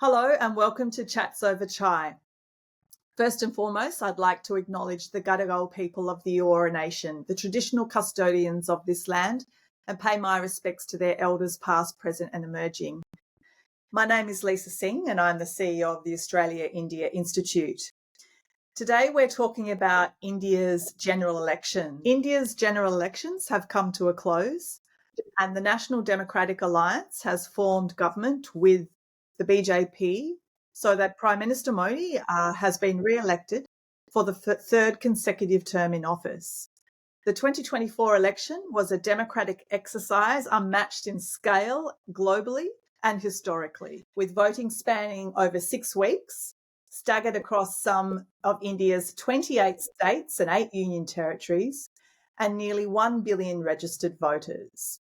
Hello and welcome to Chats Over Chai. First and foremost, I'd like to acknowledge the Gadigal people of the Eora Nation, the traditional custodians of this land, and pay my respects to their elders past, present and emerging. My name is Lisa Singh and I'm the CEO of the Australia-India Institute. Today we're talking about India's general election. India's general elections have come to a close and the National Democratic Alliance has formed government with the BJP so that Prime Minister Modi has been re-elected for the third consecutive term in office. The 2024 election was a democratic exercise unmatched in scale globally and historically, with voting spanning over 6 weeks, staggered across some of India's 28 states and 8 union territories, and nearly 1 billion registered voters.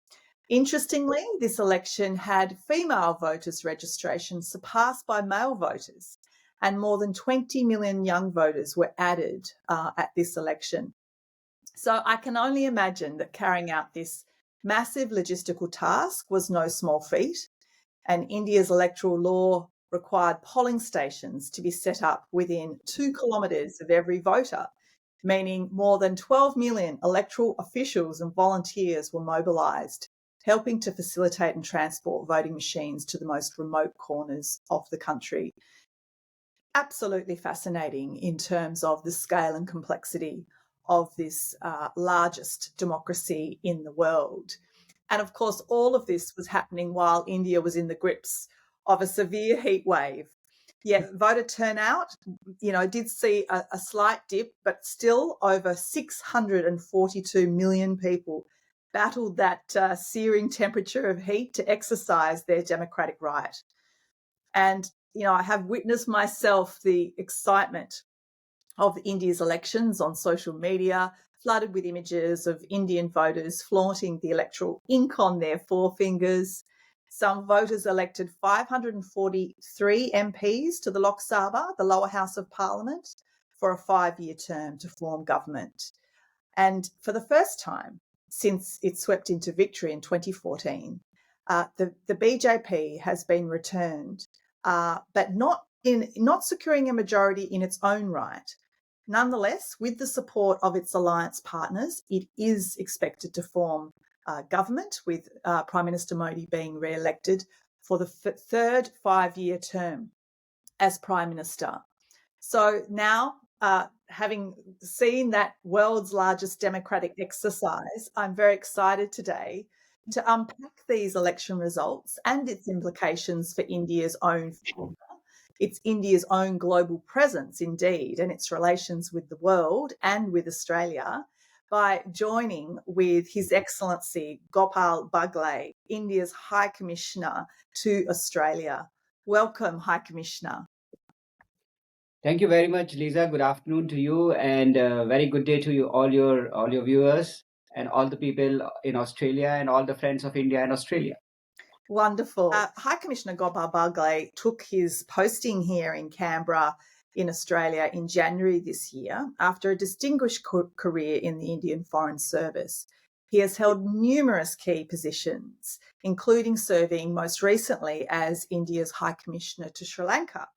Interestingly, this election had female voters' registration surpassed by male voters, and more than 20 million young voters were added at this election. So I can only imagine that carrying out this massive logistical task was no small feat, and India's electoral law required polling stations to be set up within 2 kilometres of every voter, meaning more than 12 million electoral officials and volunteers were mobilised, helping to facilitate and transport voting machines to the most remote corners of the country. Absolutely fascinating in terms of the scale and complexity of this largest democracy in the world. And of course, all of this was happening while India was in the grips of a severe heat wave. Yeah, voter turnout, did see a slight dip, but still over 642 million people battled that searing temperature of heat to exercise their democratic right. And, I have witnessed myself the excitement of India's elections on social media, flooded with images of Indian voters flaunting the electoral ink on their forefingers. Some voters elected 543 MPs to the Lok Sabha, the lower house of parliament, for a 5-year term to form government. And for the first time since it swept into victory in 2014, the BJP has been returned, but not securing a majority in its own right. Nonetheless, with the support of its alliance partners, it is expected to form government with Prime Minister Modi being re-elected for the third 5-year term as Prime Minister. So now, having seen that world's largest democratic exercise, I'm very excited today to unpack these election results and its implications for India's own future. It's India's own global presence, indeed, and its relations with the world and with Australia by joining with His Excellency Gopal Baglay, India's High Commissioner to Australia. Welcome, High Commissioner. Thank you very much, Lisa. Good afternoon to you, and very good day to you, all your viewers, and all the people in Australia, and all the friends of India and Australia. Wonderful. High Commissioner Gopal Baglay took his posting here in Canberra in Australia in January this year after a distinguished career in the Indian Foreign Service. He has held numerous key positions, including serving most recently as India's High Commissioner to Sri Lanka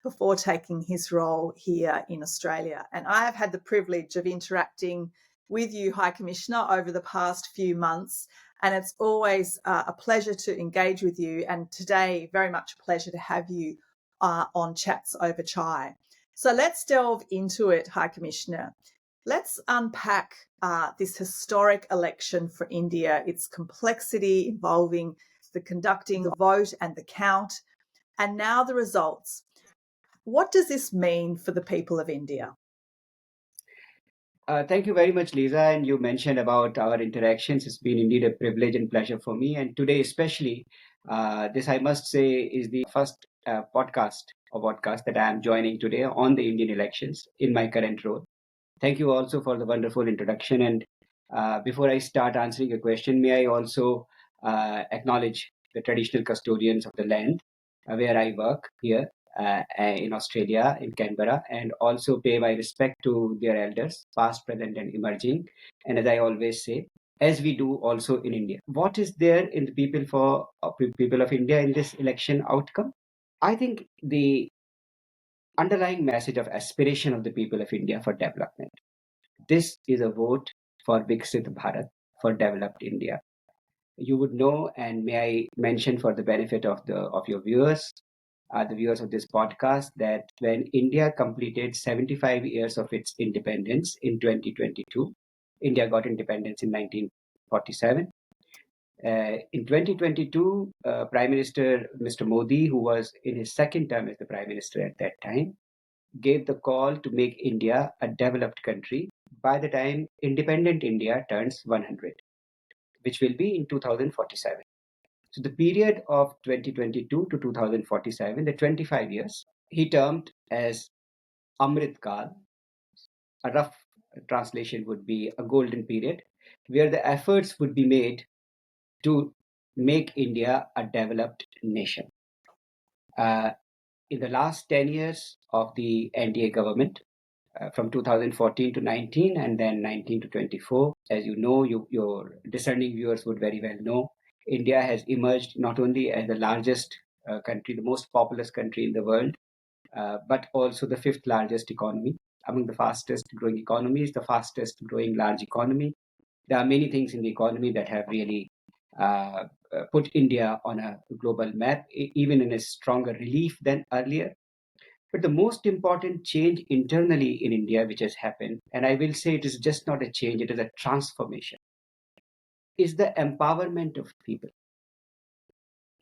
before taking his role here in Australia. And I have had the privilege of interacting with you, High Commissioner, over the past few months. And it's always a pleasure to engage with you. And today, very much a pleasure to have you on Chats Over Chai. So let's delve into it, High Commissioner. Let's unpack this historic election for India, its complexity involving the conducting the vote and the count, and now the results. What does this mean for the people of India? Thank you very much, Lisa. And you mentioned about our interactions. It's been indeed a privilege and pleasure for me. And today, especially, this I must say is the first podcast that I am joining today on the Indian elections in my current role. Thank you also for the wonderful introduction. And before I start answering your question, may I also acknowledge the traditional custodians of the land where I work here in Australia, in Canberra, and also pay my respect to their elders, past, present, and emerging. And as I always say, as we do also in India. What is there in the people of India in this election outcome? I think the underlying message of aspiration of the people of India for development. This is a vote for Viksit Bharat, for developed India. You would know, and may I mention for the benefit of your viewers, the viewers of this podcast, that when India completed 75 years of its independence in 2022, India got independence in 1947. In 2022, Prime Minister Mr. Modi, who was in his second term as the Prime Minister at that time, gave the call to make India a developed country by the time independent India turns 100, which will be in 2047. So the period of 2022 to 2047, the 25 years, he termed as Amrit Kal. A rough translation would be a golden period, where the efforts would be made to make India a developed nation. In the last 10 years of the NDA government, from 2014 to 19 and then 19 to 24, as you know, your discerning viewers would very well know, India has emerged not only as the largest country, the most populous country in the world, but also the fifth largest economy, among the fastest growing economies, the fastest growing large economy. There are many things in the economy that have really put India on a global map, even in a stronger relief than earlier. But the most important change internally in India, which has happened, and I will say it is just not a change, it is a transformation, is the empowerment of people.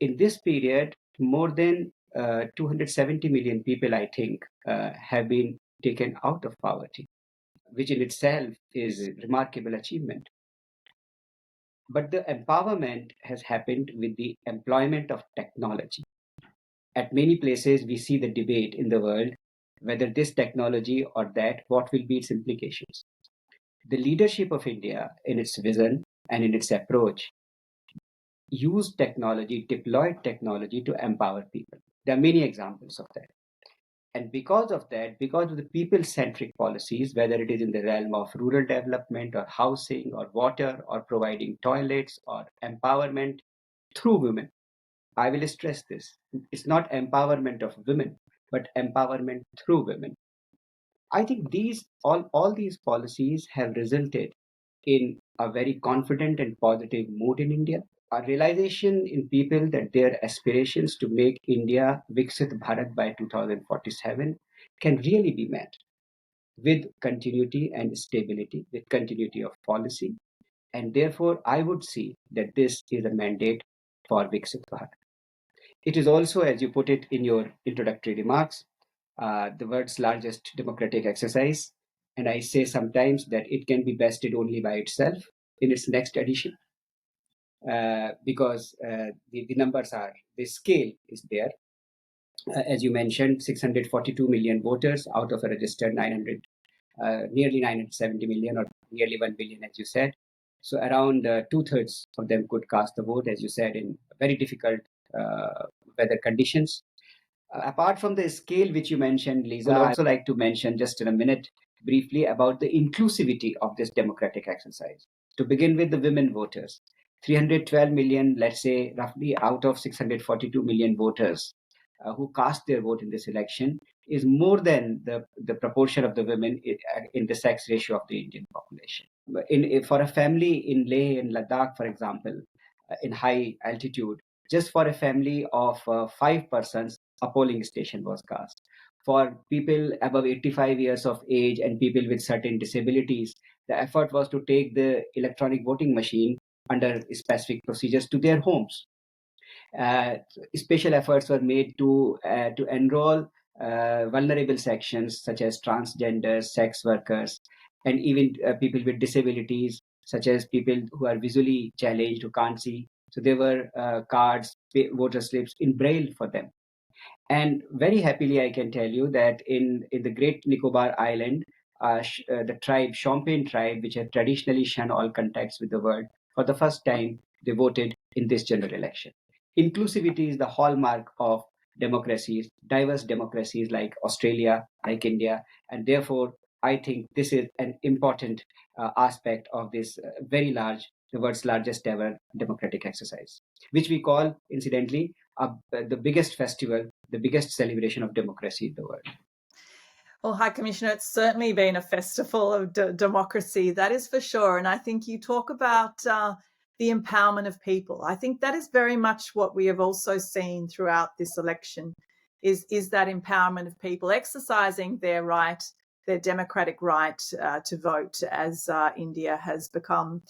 In this period, more than 270 million people, I think, have been taken out of poverty, which in itself is a remarkable achievement. But the empowerment has happened with the employment of technology. At many places, we see the debate in the world whether this technology or that, what will be its implications. The leadership of India in its vision and in its approach used technology, deployed technology to empower people. There are many examples of that. And because of that, because of the people centric policies, whether it is in the realm of rural development or housing or water or providing toilets or empowerment through women, I will stress this. It's not empowerment of women, but empowerment through women. I think all these policies have resulted in a very confident and positive mood in India. A realization in people that their aspirations to make India Viksit Bharat by 2047 can really be met with continuity and stability, with continuity of policy. And therefore, I would see that this is a mandate for Viksit Bharat. It is also, as you put it in your introductory remarks, the world's largest democratic exercise. And I say sometimes that it can be bested only by itself in its next edition, because the numbers are, the scale is there. As you mentioned, 642 million voters out of a registered 900, nearly 970 million, or nearly 1 billion, as you said. So around two-thirds of them could cast the vote, as you said, in very difficult weather conditions. Apart from the scale which you mentioned, Lisa, I would also like to mention just in a minute briefly about the inclusivity of this democratic exercise. To begin with, the women voters, 312 million, let's say roughly out of 642 million voters who cast their vote in this election, is more than the proportion of the women in the sex ratio of the Indian population. For a family in Leh, in Ladakh, for example, in high altitude, just for a family of 5 persons, a polling station was cast. For people above 85 years of age and people with certain disabilities, the effort was to take the electronic voting machine under specific procedures to their homes. Uh, Special efforts were made to enroll vulnerable sections such as transgenders, sex workers, and even people with disabilities, such as people who are visually challenged, who can't see. So there were cards, voter slips in braille for them. And very happily, I can tell you that in the Great Nicobar Island, the tribe, Champagne tribe, which had traditionally shunned all contacts with the world, for the first time, they voted in this general election. Inclusivity is the hallmark of democracies, diverse democracies like Australia, like India, and therefore, I think this is an important aspect of this very large, the world's largest ever democratic exercise, which we call, incidentally, the biggest festival the biggest celebration of democracy in the world. Well, High Commissioner, it's certainly been a festival of democracy, that is for sure. And I think you talk about the empowerment of people. I think that is very much what we have also seen throughout this election, is that empowerment of people exercising their right, their democratic right to vote, as India has become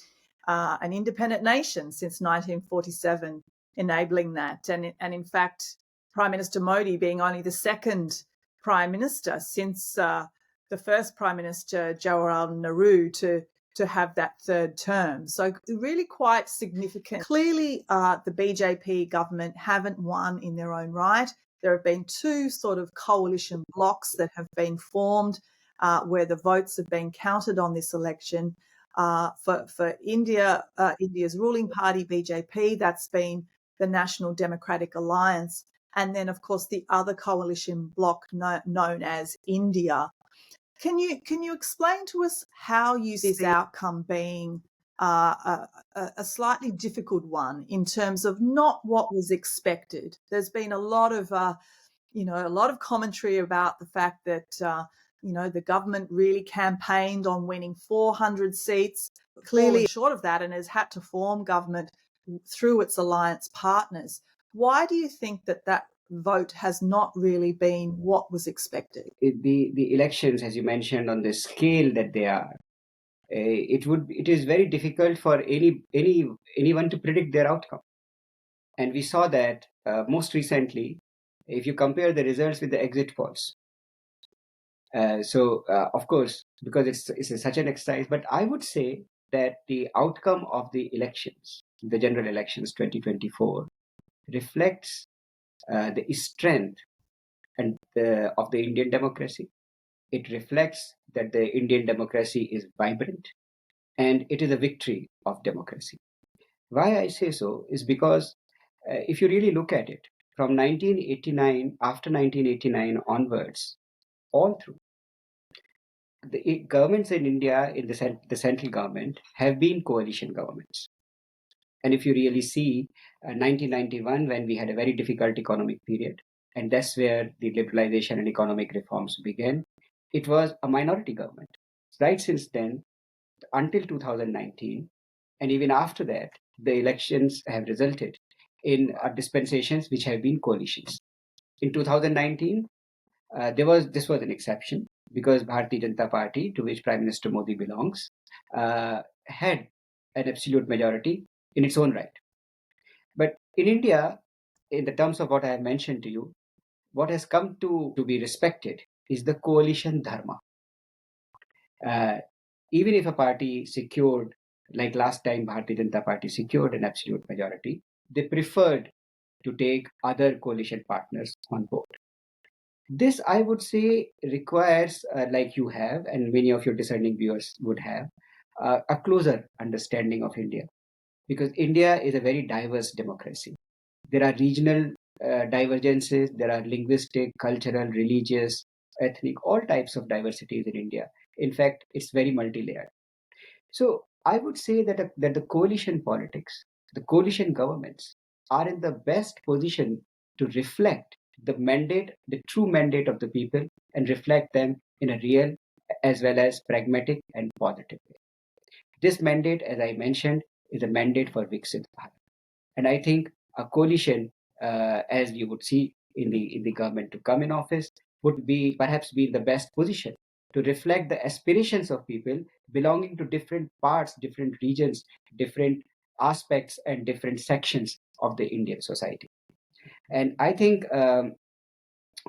an independent nation since 1947, enabling that. And in fact, Prime Minister Modi being only the second Prime Minister since the first Prime Minister, Jawaharlal Nehru, to have that third term. So really quite significant. Clearly, the BJP government haven't won in their own right. There have been two sort of coalition blocks that have been formed where the votes have been counted on this election. For India's ruling party, BJP, that's been the National Democratic Alliance. And then, of course, the other coalition bloc known as India. Can you explain to us how you see this outcome being a slightly difficult one in terms of not what was expected? There's been a lot of commentary about the fact that the government really campaigned on winning 400 seats, clearly short of that, and has had to form government through its alliance partners. Why do you think that vote has not really been what was expected? The elections, as you mentioned, on the scale that they are, it is very difficult for anyone to predict their outcome. And we saw that most recently, if you compare the results with the exit polls. Of course, because it's such an exercise, but I would say that the outcome of the elections, the general elections 2024, reflects the strength of the Indian democracy. It reflects that the Indian democracy is vibrant, and it is a victory of democracy. Why I say so is because if you really look at it, from 1989, after 1989 onwards, all through, the governments in India, in the central government, have been coalition governments. And if you really see 1991, when we had a very difficult economic period, and that's where the liberalization and economic reforms began, it was a minority government. Right since then, until 2019, and even after that, the elections have resulted in dispensations which have been coalitions. In 2019, this was an exception because Bharatiya Janata Party, to which Prime Minister Modi belongs, had an absolute majority in its own right. But in India, in the terms of what I have mentioned to you, what has come to be respected is the coalition dharma. Even if a party secured, like last time Bharatiya Janata Party secured an absolute majority, they preferred to take other coalition partners on board. This, I would say, requires, like you have, and many of your discerning viewers would have, a closer understanding of India. Because India is a very diverse democracy. There are regional divergences, there are linguistic, cultural, religious, ethnic, all types of diversities in India. In fact, it's very multi-layered. So I would say that the coalition politics, the coalition governments are in the best position to reflect the mandate, the true mandate of the people, and reflect them in a real as well as pragmatic and positive way. This mandate, as I mentioned, is a mandate for Viksit Bharat. And I think a coalition, as you would see in the government to come in office, would perhaps be in the best position to reflect the aspirations of people belonging to different parts, different regions, different aspects, and different sections of the Indian society. And I think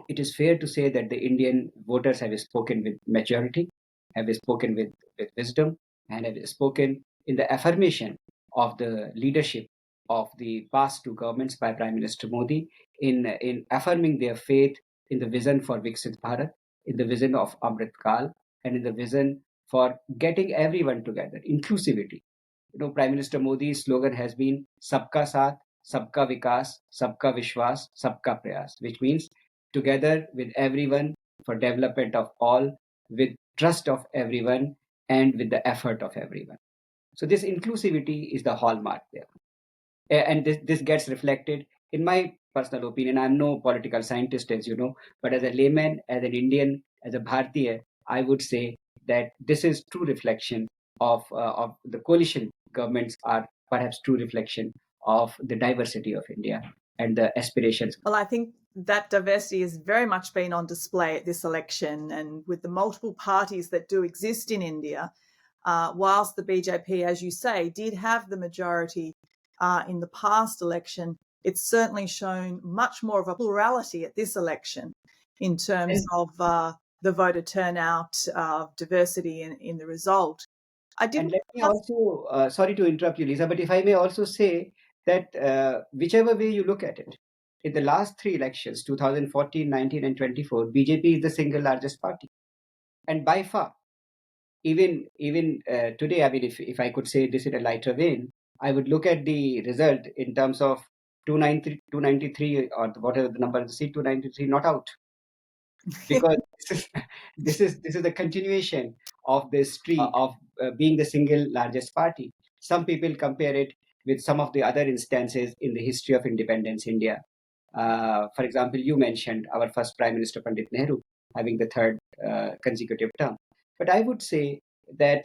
it is fair to say that the Indian voters have spoken with maturity, have spoken with wisdom, and have spoken in the affirmation of the leadership of the past two governments by Prime Minister Modi in affirming their faith in the vision for Viksit Bharat, in the vision of Amrit Kal, and in the vision for getting everyone together, inclusivity. Prime Minister Modi's slogan has been Sabka Saath, Sabka Vikas, Sabka Vishwas, Sabka Prayas, which means together with everyone for development of all, with trust of everyone, and with the effort of everyone. So this inclusivity is the hallmark there. And this gets reflected, in my personal opinion. I'm no political scientist, as you know, but as a layman, as an Indian, as a Bharatiya, I would say that this is true reflection of the coalition governments are perhaps true reflection of the diversity of India and the aspirations. Well, I think that diversity has very much been on display at this election, and with the multiple parties that do exist in India, whilst the BJP, as you say, did have the majority in the past election, it's certainly shown much more of a plurality at this election in terms of the voter turnout, diversity in the result. I did. And let me also, sorry to interrupt you, Lisa, but if I may also say that whichever way you look at it, in the last three elections, 2014, 19, and 24, BJP is the single largest party. And by far, even today, I mean, if I could say this in a lighter vein, I would look at the result in terms of 293 or whatever the number of the seat, 293 not out, because this is the continuation of this streak of being the single largest party. Some people compare it with some of the other instances in the history of independence India. For example, you mentioned our first Prime Minister Pandit Nehru having the third consecutive term. But I would say that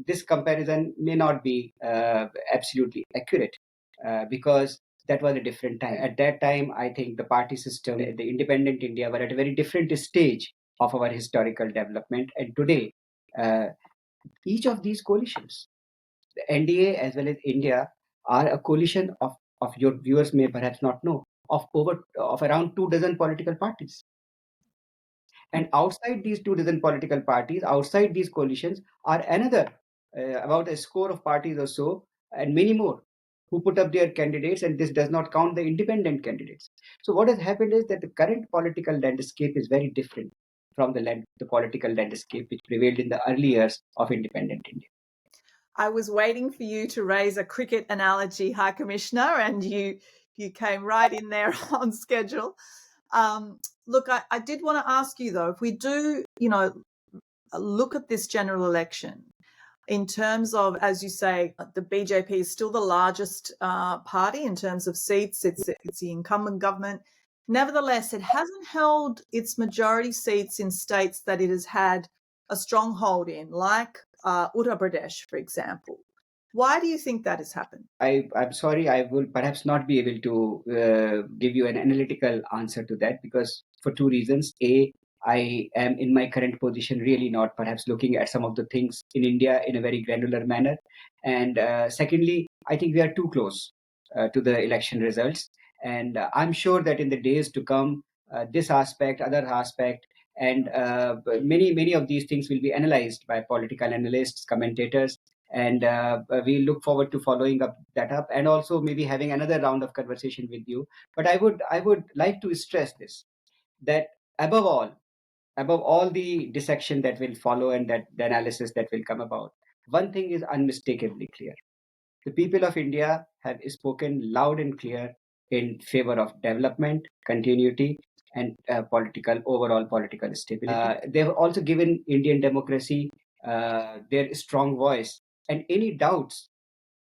this comparison may not be absolutely accurate because that was a different time. At that time, I think the party system, the independent India, were at a very different stage of our historical development. And today, uh, each of these coalitions, the NDA as well as India, are a coalition of your viewers may perhaps not know, of around 2 dozen political parties. And outside these 2 dozen political parties, outside these coalitions, are another about a score of parties or so, and many more who put up their candidates, and this does not count the independent candidates. So what has happened is that the current political landscape is very different from the political landscape which prevailed in the early years of independent India. I was waiting for you to raise a cricket analogy, High Commissioner, and you came right in there on schedule. Look, I did want to ask you though, if we do, look at this general election in terms of, as you say, the BJP is still the largest party in terms of seats. It's the incumbent government. Nevertheless, it hasn't held its majority seats in states that it has had a stronghold in, like Uttar Pradesh, for example. Why do you think that has happened? I'm sorry, I will perhaps not be able to give you an analytical answer to that because for two reasons. A, I am in my current position really not perhaps looking at some of the things in India in a very granular manner. And secondly, I think we are too close to the election results. And I'm sure that in the days to come, this aspect, other aspect, and many of these things will be analyzed by political analysts, commentators, and we look forward to following up that up and also maybe having another round of conversation with you. But I would like to stress this, that above all the dissection that will follow and that the analysis that will come about, one thing is unmistakably clear: the people of India have spoken loud and clear in favor of development, continuity, and overall political stability. They've also given Indian democracy their strong voice. And any doubts,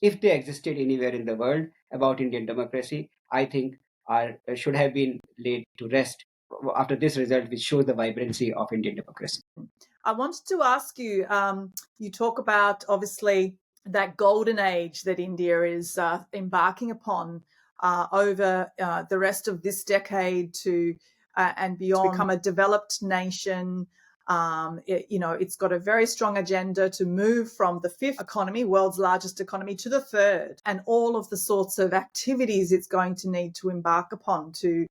if they existed anywhere in the world about Indian democracy, I think should have been laid to rest after this result, which shows the vibrancy of Indian democracy. I wanted to ask you, you talk about obviously that golden age that India is embarking upon over the rest of this decade to and beyond, to become a developed nation. It's got a very strong agenda to move from the fifth economy, world's largest economy, to the third, and all of the sorts of activities it's going to need to embark upon to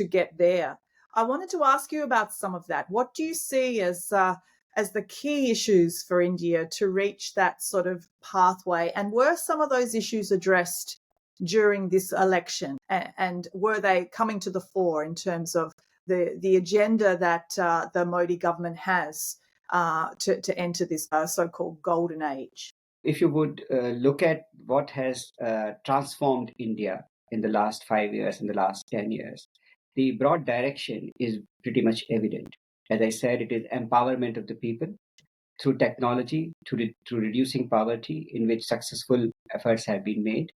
get there. I wanted to ask you about some of that. What do you see as the key issues for India to reach that sort of pathway? And were some of those issues addressed during this election? And were they coming to the fore in terms of the agenda that the Modi government has to enter this so-called golden age? If you would look at what has transformed India in the last 5 years, in the last 10 years, the broad direction is pretty much evident. As I said, it is empowerment of the people through technology, through reducing poverty, in which successful efforts have been made,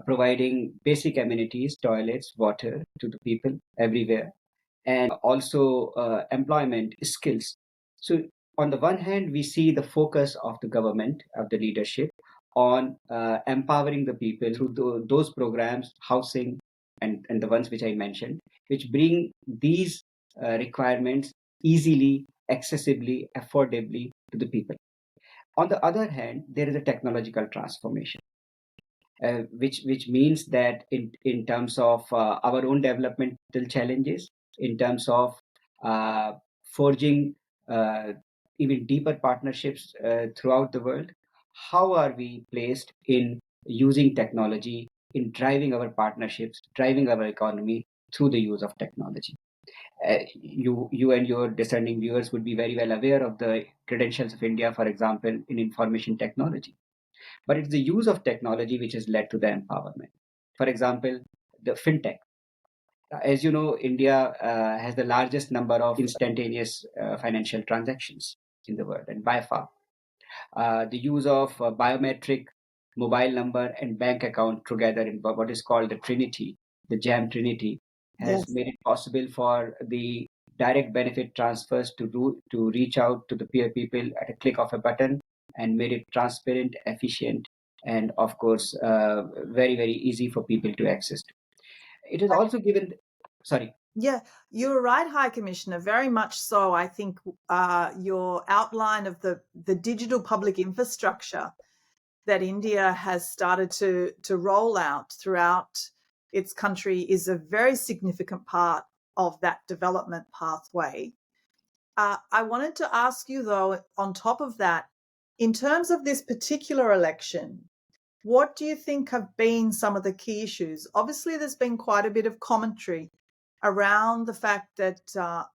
providing basic amenities, toilets, water to the people everywhere, and also employment skills. So, on the one hand, we see the focus of the government, of the leadership, on empowering the people through those programs, housing, and the ones which I mentioned, which bring these requirements easily, accessibly, affordably to the people. On the other hand, there is a technological transformation, which means that in terms of our own developmental challenges, in terms of uh, forging even deeper partnerships throughout the world, how are we placed in using technology in driving our partnerships, driving our economy through the use of technology? You and your discerning viewers would be very well aware of the credentials of India, for example, in information technology. But it's the use of technology which has led to the empowerment. For example, the fintech. As you know, India has the largest number of instantaneous financial transactions in the world, and by far, the use of biometric mobile number and bank account together in what is called the Trinity, the JAM Trinity, has Yes. made it possible for the direct benefit transfers to reach out to the peer people at a click of a button, and made it transparent, efficient, and of course, very, very easy for people to access. It has also given, sorry. Yeah, you're right, High Commissioner. Very much so. I think your outline of the digital public infrastructure that India has started to roll out throughout its country is a very significant part of that development pathway. I wanted to ask you, though, on top of that, in terms of this particular election, what do you think have been some of the key issues? Obviously, there's been quite a bit of commentary around the fact that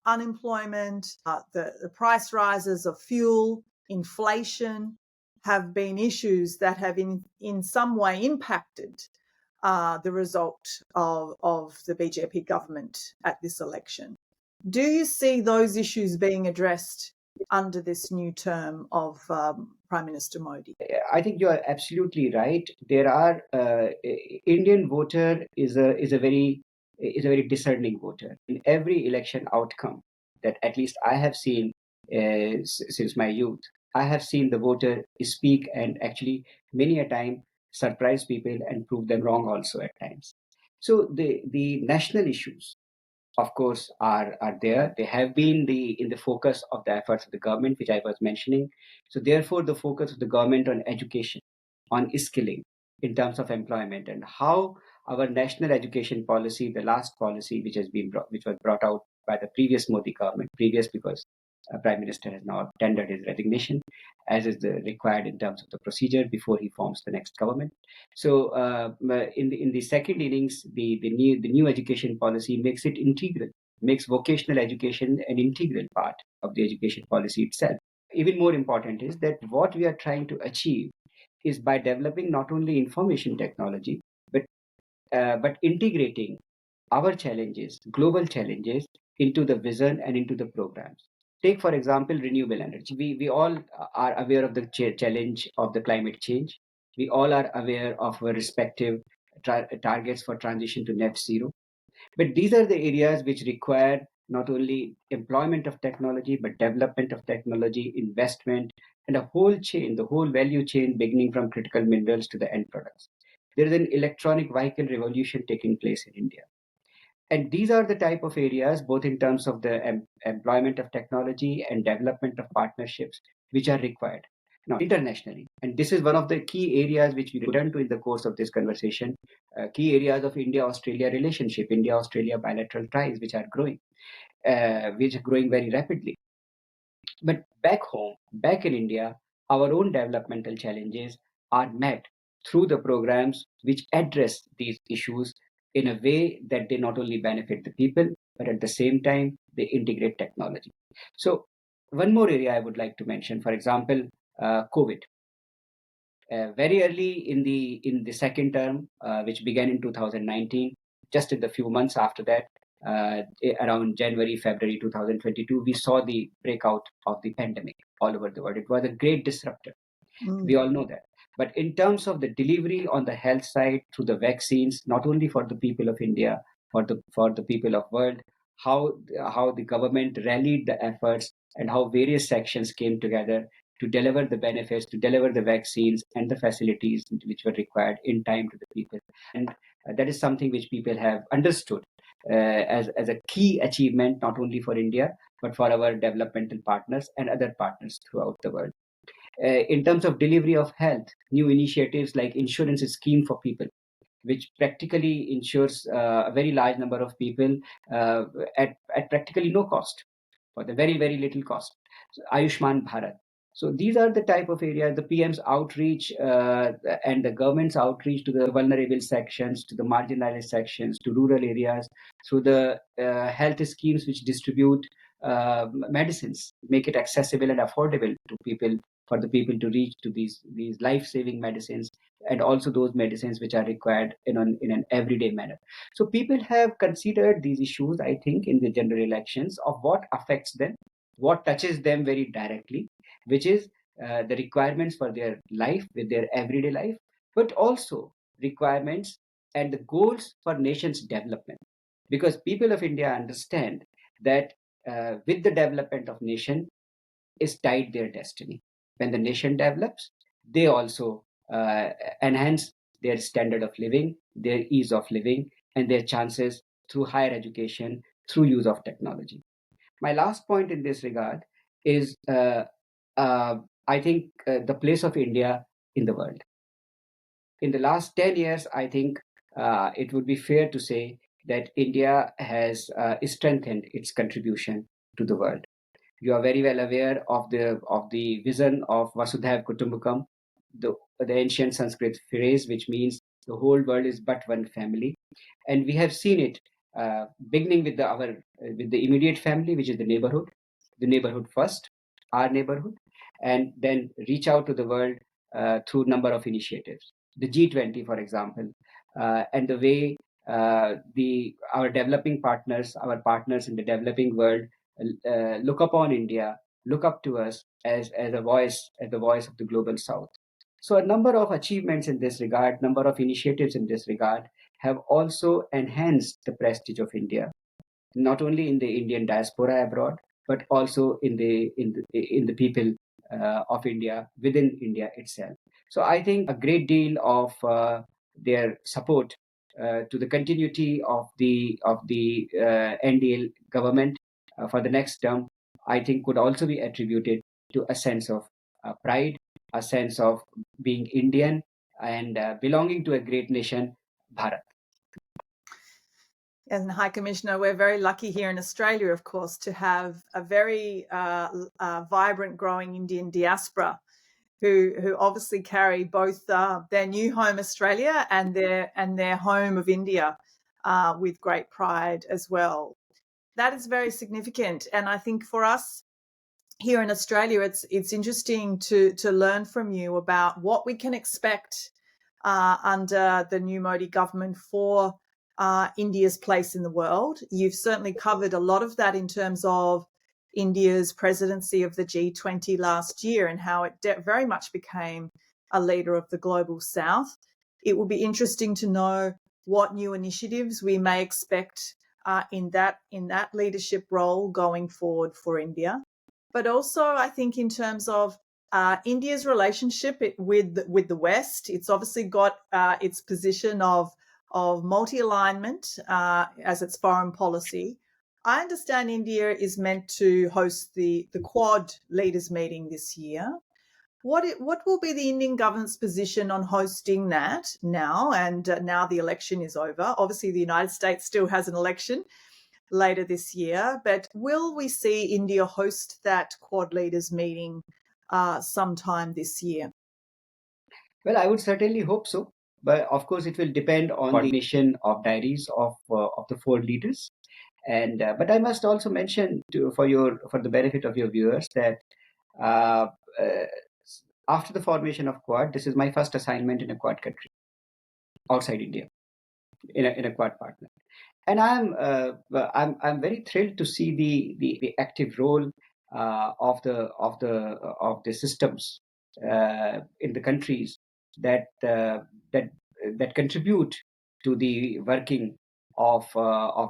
unemployment, the price rises of fuel, inflation have been issues that have in some way impacted the result of the BJP government at this election. Do you see those issues being addressed under this new term of Prime Minister Modi? I think you are absolutely right. There are Indian voter is a very discerning voter. In every election outcome that at least I have seen since my youth, I have seen the voter speak and actually many a time surprise people and prove them wrong also at times. So the national issues, of course, are there. They have been in the focus of the efforts of the government, which I was mentioning. So therefore, the focus of the government on education, on skilling, in terms of employment, and how our national education policy, the last policy which was brought out by the previous Modi government, previous because Prime Minister has now tendered his resignation, as is the required in terms of the procedure before he forms the next government. So in the second innings, the new education policy makes it integral, makes vocational education an integral part of the education policy itself. Even more important is that what we are trying to achieve is by developing not only information technology, but integrating our challenges, global challenges, into the vision and into the programs. Take, for example, renewable energy. We all are aware of the challenge of the climate change. We all are aware of our respective targets for transition to net zero. But these are the areas which require not only employment of technology, but development of technology, investment, and a whole chain, the whole value chain, beginning from critical minerals to the end products. There is an electronic vehicle revolution taking place in India. And these are the type of areas, both in terms of the employment of technology and development of partnerships, which are required now internationally. And this is one of the key areas which we return to in the course of this conversation. Key areas of India-Australia relationship, India-Australia bilateral ties, which are growing very rapidly. But back home, back in India, our own developmental challenges are met through the programs which address these issues in a way that they not only benefit the people, but at the same time, they integrate technology. So, one more area I would like to mention, for example, COVID. Very early in the second term, which began in 2019, just in the few months after that, around January, February 2022, we saw the breakout of the pandemic all over the world. It was a great disruptor. We all know that. But in terms of the delivery on the health side through the vaccines, not only for the people of India, for the people of world, how the government rallied the efforts and how various sections came together to deliver the benefits, to deliver the vaccines and the facilities which were required in time to the people. And that is something which people have understood as a key achievement, not only for India, but for our developmental partners and other partners throughout the world. In terms of delivery of health, new initiatives like insurance scheme for people, which practically insures a very large number of people uh, at practically no cost, for the very, very little cost. So, Ayushman Bharat. So these are the type of areas, the PM's outreach and the government's outreach to the vulnerable sections, to the marginalized sections, to rural areas, through the health schemes which distribute medicines, make it accessible and affordable to people, for the people to reach to these life-saving medicines, and also those medicines which are required in an everyday manner. So people have considered these issues, I think, in the general elections of what affects them, what touches them very directly, which is the requirements for their life, with their everyday life, but also requirements and the goals for nation's development. Because people of India understand that with the development of nation is tied their destiny. When the nation develops, they also uh, enhance their standard of living, their ease of living, and their chances through higher education, through use of technology. My last point in this regard is, uh, I think, the place of India in the world. In the last 10 years, I think it would be fair to say that India has strengthened its contribution to the world. You are very well aware of the vision of Vasudhaiv Kutumbakam, the ancient Sanskrit phrase which means the whole world is but one family, and we have seen it beginning with the immediate family, which is the neighborhood first, our neighborhood, and then reach out to the world through number of initiatives. The G20, for example, and the way the our developing partners, our partners in the developing world, look upon India, look up to us as a voice, as the voice of the global South. So a number of achievements in this regard, number of initiatives in this regard have also enhanced the prestige of India, not only in the Indian diaspora abroad, but also in the people of India within India itself. So I think a great deal of their support to the continuity of the NDL government for the next term, I think could also be attributed to a sense of pride, a sense of being Indian and belonging to a great nation, Bharat. And High Commissioner, we're very lucky here in Australia, of course, to have a very vibrant, growing Indian diaspora who obviously carry both their new home Australia and their home of India with great pride as well. That is very significant, and I think for us here in Australia, it's interesting to learn from you about what we can expect under the new Modi government for India's place in the world. You've certainly covered a lot of that in terms of India's presidency of the G20 last year and how it very much became a leader of the global South. It will be interesting to know what new initiatives we may expect in that leadership role going forward for India. But also, I think in terms of India's relationship with the West, it's obviously got its position of multi-alignment as its foreign policy. I understand India is meant to host the Quad leaders meeting this year. What will be the Indian government's position on hosting that now? And now the election is over. Obviously, the United States still has an election later this year, but will we see India host that Quad leaders meeting sometime this year? Well, I would certainly hope so, but of course, it will depend on the coordination of diaries of the four leaders. And but I must also mention for the benefit of your viewers that uh, uh, after the formation of Quad, this is my first assignment in a Quad country outside India, in a Quad partner, and I'm very thrilled to see the active role of the systems in the countries that that contribute to the working of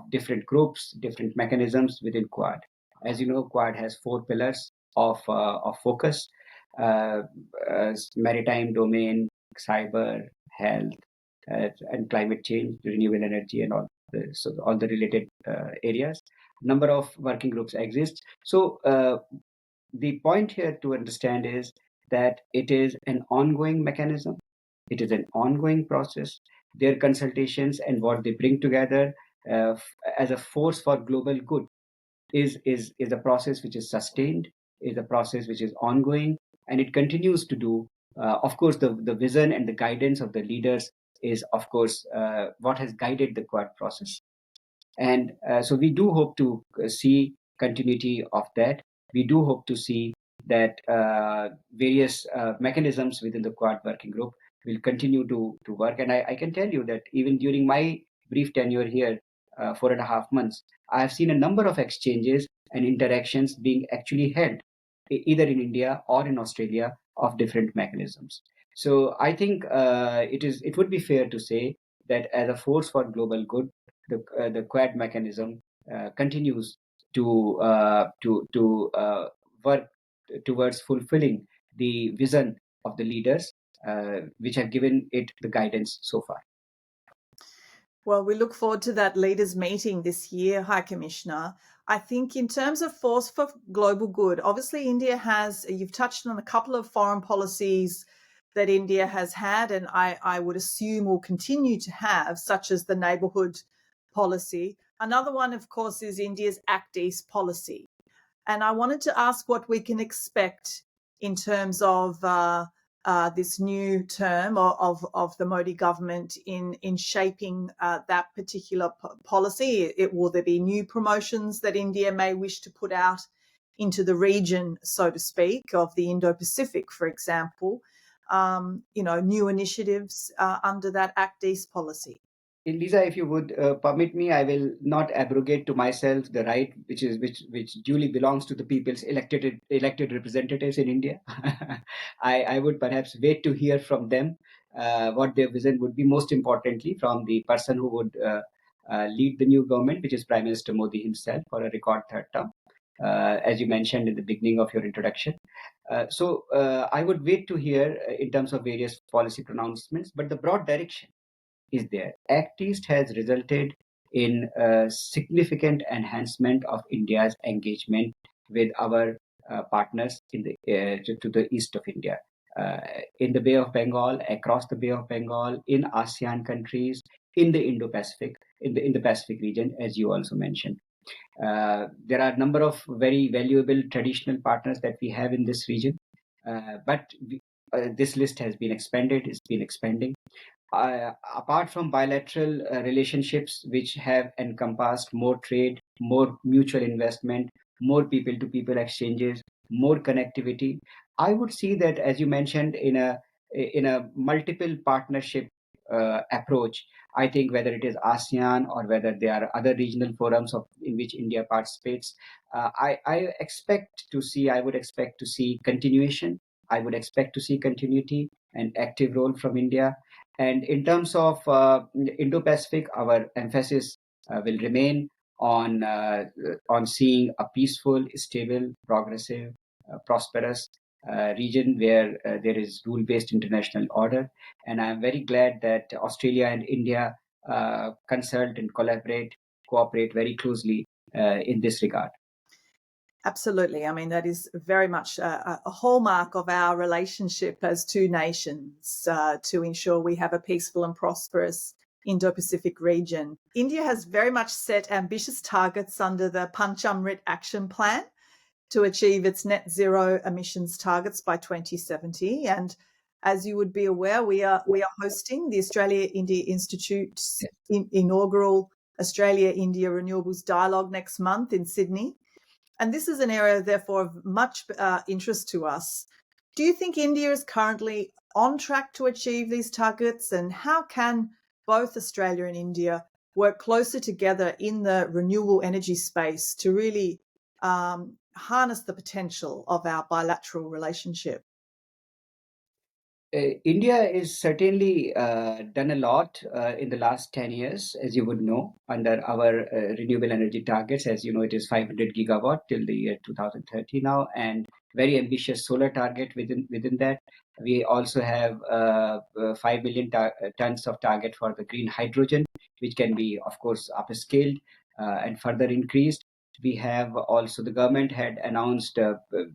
different groups, different mechanisms within Quad. As you know, Quad has 4 pillars of focus: uh, maritime domain, cyber, health, and climate change, renewable energy, and all the related areas. Number of working groups exist. So the point here to understand is that it is an ongoing mechanism. It is an ongoing process. Their consultations and what they bring together as a force for global good is a process which is sustained, is a process which is ongoing, and it continues to do. Of course, the vision and the guidance of the leaders is, of course, what has guided the Quad process. And so we do hope to see continuity of that. We do hope to see that various mechanisms within the Quad working group will continue to work. And I can tell you that even during my brief tenure here, 4.5 months, I have seen a number of exchanges and interactions being actually held, either in India or in Australia, of different mechanisms. So I think it would be fair to say that as a force for global good, the Quad mechanism continues to work towards fulfilling the vision of the leaders, which have given it the guidance so far. Well, we look forward to that leaders' meeting this year, High Commissioner. I think in terms of force for global good, obviously India has, you've touched on a couple of foreign policies that India has had, and I would assume will continue to have, such as the neighbourhood policy. Another one, of course, is India's Act East policy. And I wanted to ask what we can expect in terms of this new term of the Modi government in shaping that particular policy. Will there be new promotions that India may wish to put out into the region, so to speak, of the Indo-Pacific, for example? New initiatives under that Act East policy. Lisa, if you would permit me, I will not abrogate to myself the right which duly belongs to the people's elected representatives in India. I would perhaps wait to hear from them what their vision would be. Most importantly, from the person who would lead the new government, which is Prime Minister Modi himself, for a record third term, as you mentioned in the beginning of your introduction. So I would wait to hear in terms of various policy pronouncements, but the broad direction is there. Act East has resulted in a significant enhancement of India's engagement with our partners in to the east of India, in the Bay of Bengal, across the Bay of Bengal, in ASEAN countries, in the Indo-Pacific, in the Pacific region, as you also mentioned. There are a number of very valuable traditional partners that we have in this region, but this list has been expanded. It's been expanding. Apart from bilateral relationships which have encompassed more trade, more mutual investment, more people to people exchanges, more connectivity, I would see that, as you mentioned, in a multiple partnership approach. I think whether it is ASEAN or whether there are other regional forums in which India participates, I would expect to see continuation. I would expect to see continuity and active role from India. And in terms of Indo-Pacific, our emphasis will remain on seeing a peaceful, stable, progressive, prosperous region where there is rule-based international order. And I'm very glad that Australia and India consult and cooperate very closely in this regard. Absolutely. I mean, that is very much a hallmark of our relationship as two nations, to ensure we have a peaceful and prosperous Indo-Pacific region. India has very much set ambitious targets under the Panchamrit Action Plan to achieve its net zero emissions targets by 2070. And as you would be aware, we are hosting the Australia-India Institute's inaugural Australia-India Renewables Dialogue next month in Sydney. And this is an area, therefore, of much interest to us. Do you think India is currently on track to achieve these targets? And how can both Australia and India work closer together in the renewable energy space to really harness the potential of our bilateral relationship? India is certainly done a lot in the last 10 years, as you would know, under our renewable energy targets. As you know, it is 500 gigawatt till the year 2030 now, and very ambitious solar target within that. We also have 5 million tons of target for the green hydrogen, which can be, of course, upscaled and further increased. We have also, the government had announced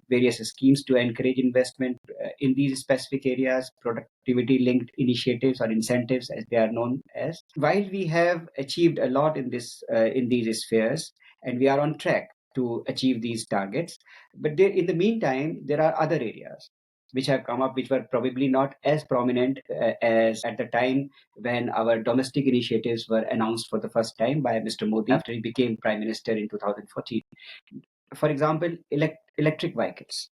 various schemes to encourage investment in these specific areas, productivity linked initiatives or incentives as they are known as. While we have achieved a lot in these spheres, and we are on track to achieve these targets, but in the meantime there are other areas which have come up, which were probably not as prominent as at the time when our domestic initiatives were announced for the first time by Mr. Modi after he became Prime Minister in 2014. For example, electric vehicles.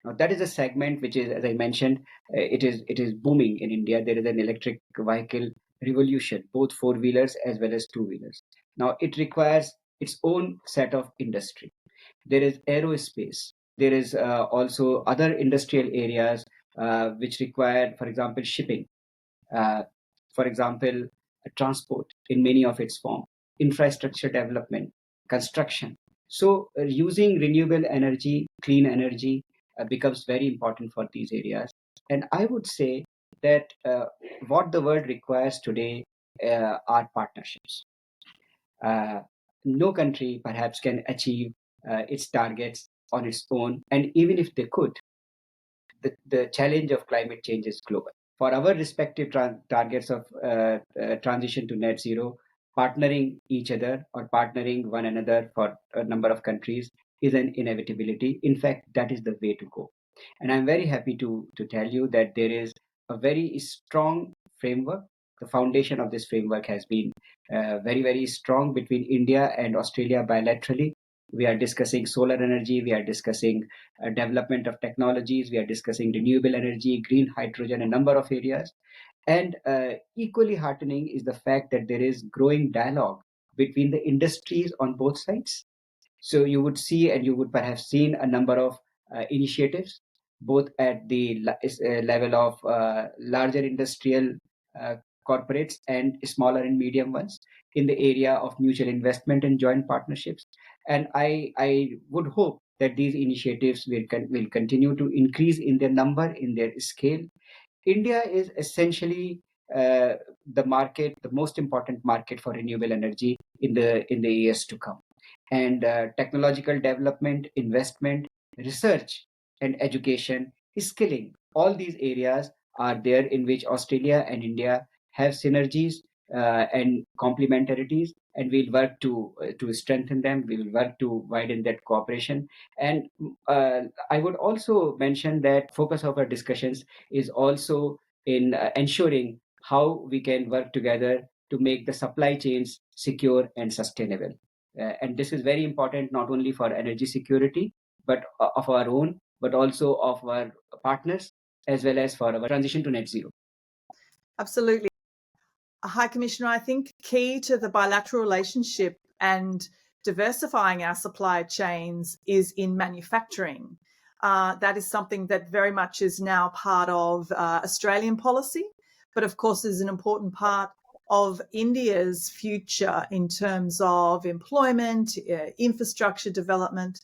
Now, that is a segment which is, as I mentioned, it is booming in India. There is an electric vehicle revolution, both four-wheelers as well as two-wheelers. Now, it requires its own set of industry. There is aerospace. There is also other industrial areas which require, for example, shipping. Uh, for example, transport in many of its form, infrastructure development, construction. So, using renewable energy, clean energy, becomes very important for these areas. And I would say that what the world requires today are partnerships. Uh, no country perhaps can achieve its targets on its own, and even if they could, the challenge of climate change is global. For our respective targets of transition to net zero, partnering each other or partnering one another for a number of countries is an inevitability. In fact, that is the way to go. And I'm very happy to tell you that there is a very strong framework. The foundation of this framework has been very, very strong between India and Australia bilaterally. We are discussing solar energy, we are discussing development of technologies, we are discussing renewable energy, green hydrogen, a number of areas. And equally heartening is the fact that there is growing dialogue between the industries on both sides. So you would see, and you would perhaps seen a number of initiatives, both at the level of larger industrial uh, corporates and smaller and medium ones in the area of mutual investment and joint partnerships. And I would hope that these initiatives will continue to increase in their number, in their scale. India is essentially the market, the most important market for renewable energy in the years to come. And technological development, investment, research, and education, skilling, all these areas are there in which Australia and India have synergies and complementarities, and we'll work to strengthen them. We will work to widen that cooperation. And I would also mention that focus of our discussions is also in ensuring how we can work together to make the supply chains secure and sustainable. And this is very important not only for energy security, but of our own, but also of our partners, as well as for our transition to net zero. Absolutely. High Commissioner, I think key to the bilateral relationship and diversifying our supply chains is in manufacturing. That is something that very much is now part of Australian policy, but of course is an important part of India's future in terms of employment, infrastructure development,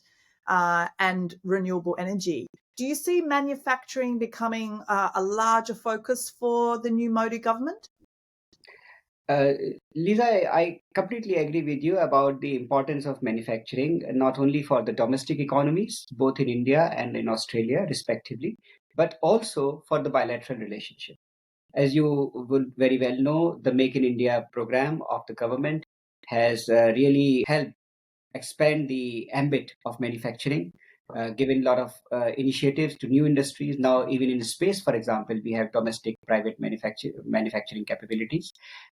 and renewable energy. Do you see manufacturing becoming a larger focus for the new Modi government? Uh, Lisa, I completely agree with you about the importance of manufacturing, not only for the domestic economies, both in India and in Australia, respectively, but also for the bilateral relationship. As you will very well know, the Make in India program of the government has really helped expand the ambit of manufacturing, given a lot of initiatives to new industries. Now, even in space, for example, we have domestic private manufacturing capabilities,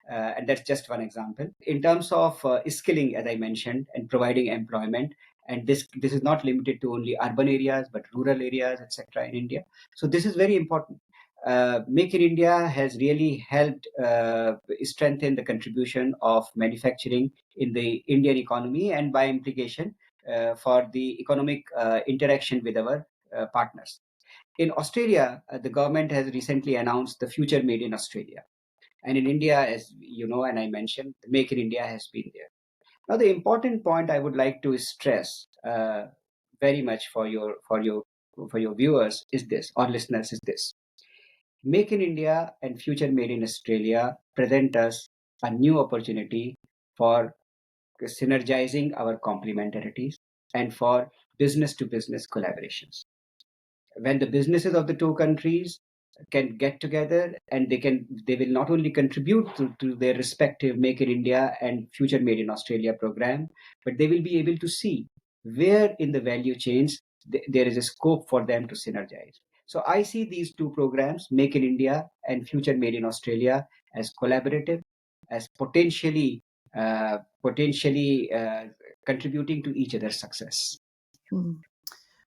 and that's just one example. In terms of skilling, as I mentioned, and providing employment, and this is not limited to only urban areas, but rural areas, etc. in India. So this is very important. Make in India has really helped strengthen the contribution of manufacturing in the Indian economy, and by implication for the economic interaction with our partners. In Australia, the government has recently announced the Future Made in Australia. And in India, as you know, and I mentioned, the Make in India has been there. Now, the important point I would like to stress very much for your viewers is this, or listeners is this: Make in India and Future Made in Australia present us a new opportunity for synergizing our complementarities and for business to business collaborations. When the businesses of the two countries can get together, and they will not only contribute to their respective Make in India and Future Made in Australia program, but they will be able to see where in the value chains there is a scope for them to synergize. So I see these two programs, Make in India and Future Made in Australia, as collaborative, as potentially contributing to each other's success. Mm.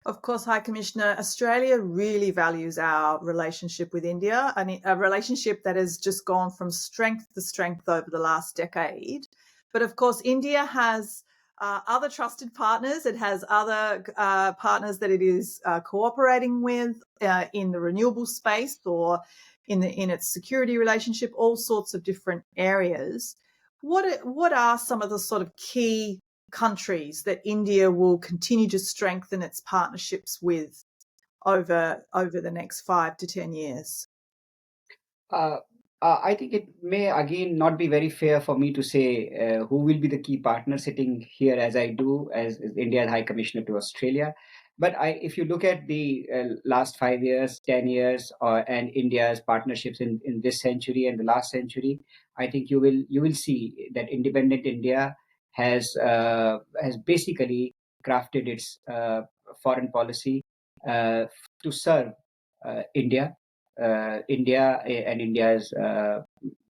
Of course, High Commissioner, Australia really values our relationship with India, and a relationship that has just gone from strength to strength over the last decade. But of course, India has other trusted partners. It has other partners that it is cooperating with in the renewable space or in its security relationship, all sorts of different areas. What are some of the sort of key countries that India will continue to strengthen its partnerships with over the next 5 to 10 years? Uh, I think it may again not be very fair for me to say who will be the key partner sitting here as I do as India's High Commissioner to Australia. But if you look at the last 5 years, 10 years, and India's partnerships in this century and the last century, I think you will see that independent India has basically crafted its foreign policy to serve India and India's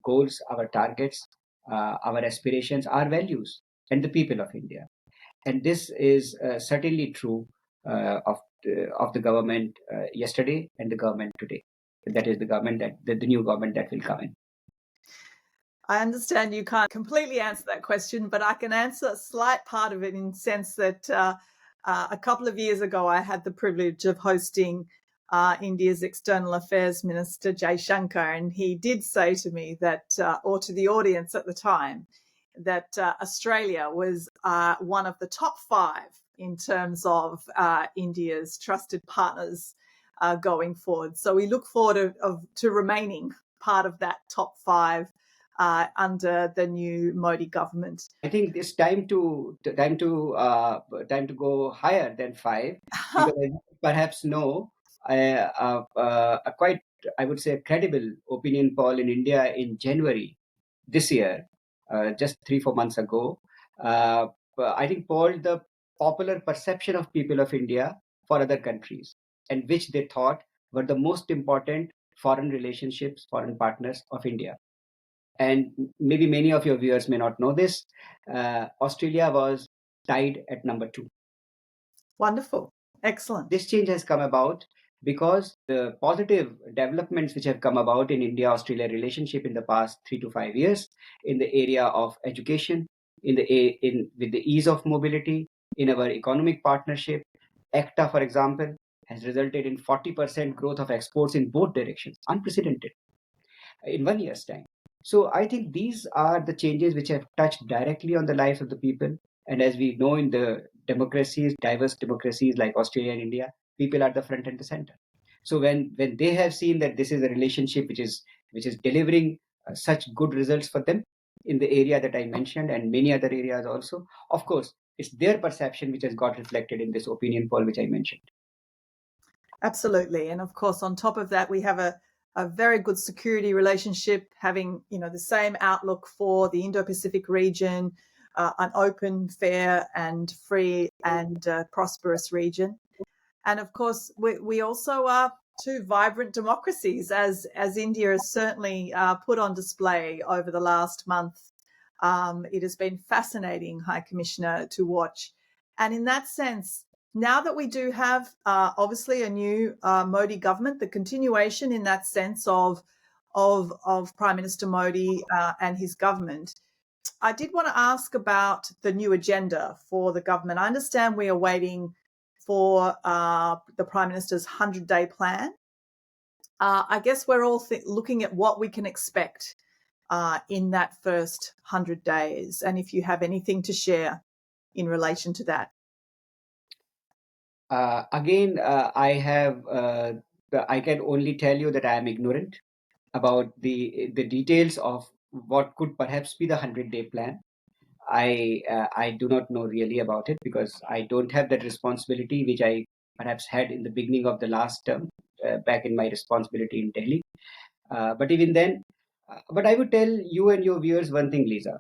goals, our targets, our aspirations, our values, and the people of India. And this is certainly true of the government yesterday and the government today. That is the government the new government that will come in. I understand you can't completely answer that question, but I can answer a slight part of it in the sense that a couple of years ago, I had the privilege of hosting India's External Affairs Minister Jay Shankar, and he did say to me that, or to the audience at the time, that Australia was one of the top 5 in terms of India's trusted partners going forward. So we look forward to remaining part of that top 5 under the new Modi government. I think it's time to go higher than 5, because as you perhaps know, a quite, I would say, credible opinion poll in India in January this year, just 3-4 months ago, I think polled the popular perception of people of India for other countries, and which they thought were the most important foreign relationships, foreign partners of India. And maybe many of your viewers may not know this. Australia was tied at number 2. Wonderful. Excellent. This change has come about because the positive developments which have come about in India-Australia relationship in the past 3 to 5 years in the area of education, with the ease of mobility, in our economic partnership. ECTA, for example, has resulted in 40% growth of exports in both directions, unprecedented in 1 year's time. So I think these are the changes which have touched directly on the lives of the people. And as we know, in the democracies, diverse democracies like Australia and India, people are the front and the center. So when they have seen that this is a relationship which is delivering such good results for them in the area that I mentioned and many other areas also, of course, it's their perception which has got reflected in this opinion poll which I mentioned. Absolutely. And of course, on top of that, we have a very good security relationship, having the same outlook for the Indo-Pacific region, an open, fair, and free and prosperous region. And of course, we also are 2 vibrant democracies, as India has certainly put on display over the last month. It has been fascinating, High Commissioner, to watch. And in that sense, now that we do have obviously a new Modi government, the continuation in that sense of Prime Minister Modi and his government, I did want to ask about the new agenda for the government. I understand we are waiting for the Prime Minister's 100-day plan. I guess we're all looking at what we can expect in that first 100 days, and if you have anything to share in relation to that. I can only tell you that I am ignorant about the details of what could perhaps be the 100-day plan. I do not know really about it because I don't have that responsibility which I perhaps had in the beginning of the last term, back in my responsibility in Delhi. But even then, but I would tell you and your viewers one thing, Lisa.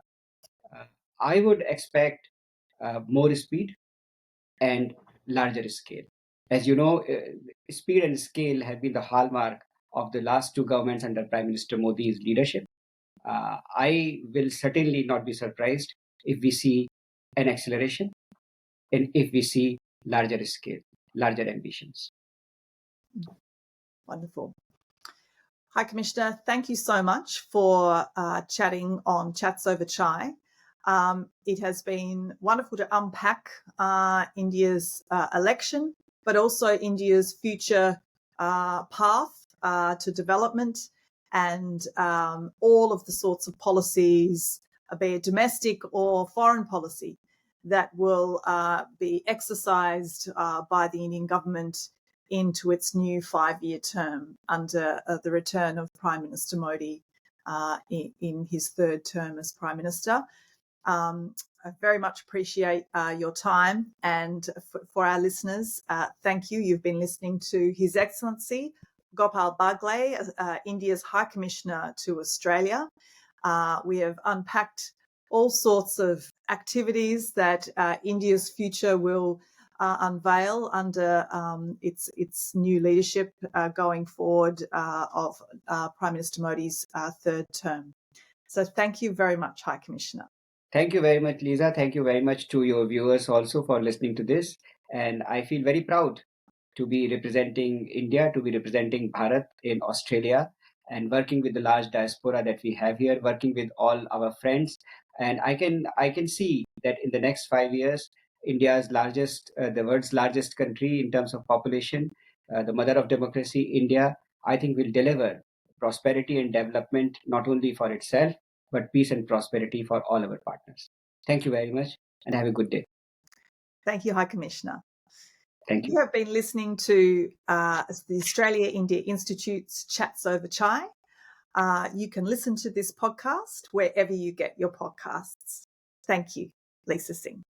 Uh, I would expect more speed and larger scale. As you know, speed and scale have been the hallmark of the last two governments under Prime Minister Modi's leadership. I will certainly not be surprised if we see an acceleration and if we see larger scale, larger ambitions. Wonderful. Hi, Commissioner. Thank you so much for chatting on Chats Over Chai. It has been wonderful to unpack India's election, but also India's future path to development and all of the sorts of policies, be it domestic or foreign policy, that will be exercised by the Indian government into its new 5-year term under the return of Prime Minister Modi in his third term as Prime Minister. I very much appreciate your time, and for our listeners, thank you. You've been listening to His Excellency Gopal Baglay, India's High Commissioner to Australia. We have unpacked all sorts of activities that India's future will unveil under its new leadership going forward of Prime Minister Modi's third term. So thank you very much, High Commissioner. Thank you very much, Lisa. Thank you very much to your viewers also for listening to this. And I feel very proud to be representing India, to be representing Bharat in Australia, and working with the large diaspora that we have here, working with all our friends. And I can see that in the next 5 years, India's largest, the world's largest country in terms of population, the mother of democracy, India, I think will deliver prosperity and development not only for itself, but peace and prosperity for all our partners. Thank you very much and have a good day. Thank you, High Commissioner. Thank you. You have been listening to the Australia-India Institute's Chats Over Chai. You can listen to this podcast wherever you get your podcasts. Thank you, Lisa Singh.